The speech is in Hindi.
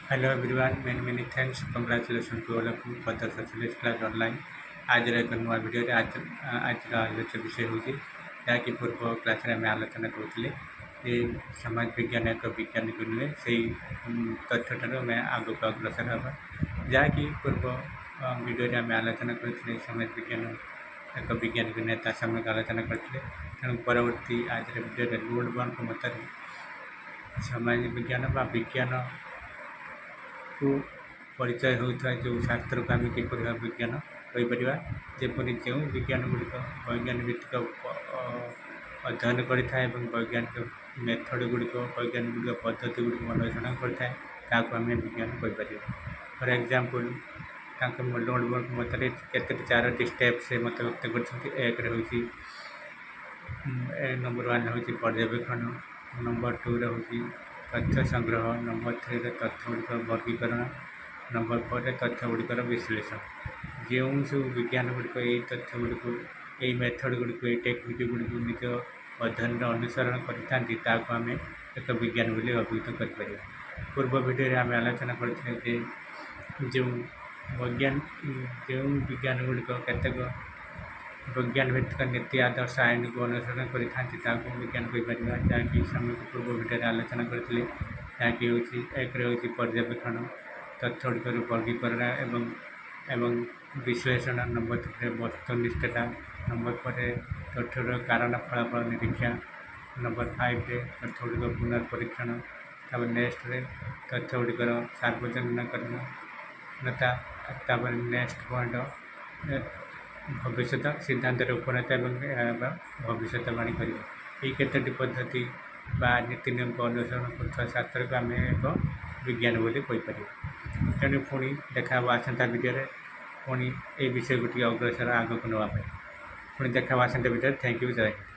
Hello everyone, many thanks. Congratulations to all of you for the successful class online. आज एक नुआ वीडियो आज आलोच्य विषय हूँ जहाँकि पूर्व क्लास में आलोचना करुले ये समाज विज्ञान एक वैज्ञानिक नुहे से तथ्यठार मैं आगक अग्रसर हाँ जहाँकि पूर्व वीडियो आम आलोचना करते समाज विज्ञान एक वैज्ञानिक नेता सामने आलोचना करते तेणु परवर्ती आज वीडियो लोडबर्ग मत समाज विज्ञान विज्ञान को परिचय होता जो शास्त्र को आम किपर विज्ञान कहीपर जपरी जो विज्ञान गुड़िक वैज्ञानिक भित्तिक अध्ययन करें वैज्ञानिक मेथड गुड़िक वैज्ञानिक गुड़िक पद्धति गुड़िक अन्वेषण करें आम विज्ञान कहीपर। फॉर एग्जांपल लोडबर्ग मत के 4टी स्टेप से मत व्यक्त कर नंबर 1 हूँ पर्यवेक्षण, नंबर 2 हूँ तथ्य संग्रह, नंबर 3 तथ्य गुड़िक वर्गीकरण, नंबर 4 तथ्य गुड़िकर विश्लेषण। जो सब विज्ञान गुड़िक यही तथ्य गुड़िक यही मेथड गुड़िक यही टेक्निक गुड़िक निज अध्ययन अनुसरण करें एक विज्ञान बोली अभिहित कर। पूर्व वीडियो आम आलोचना करते जो विज्ञान गुड़िक केतक विज्ञान भित्तिक नीति आदर्श आईन को अनुसरण करें विज्ञान कहीपर जहाँकि समय पूर्व भिडियो आलोचना करते जहाँकि एक पर्यवेक्षण, तथ्य गुड़िकर वर्गीकरण एवं विश्लेषण, नंबर 3 वस्तुनिष्ठता, नंबर 4 तथ्यर कारण फलाफल निरीक्षा, नंबर 5 तथ्य गुड़िक पुनर्परीक्षण, नेक्स्ट तथ्य गुड़िकर सार्वजनिकता, नेक्स्ट पॉइंट भविष्य सिद्धांत उपनीत भविष्यवाणी कर केतोटी पद्धति नीति नियम को अनुसरण कर शास्त्र को आम एक विज्ञान बोली कहीपर। तेणु पुणी देखा आसंता वीडियो पुणी ये विषय को अग्रसर आगक नापी पुणी देखा आसंता वीडियो। थैंक यू, जय हिंद।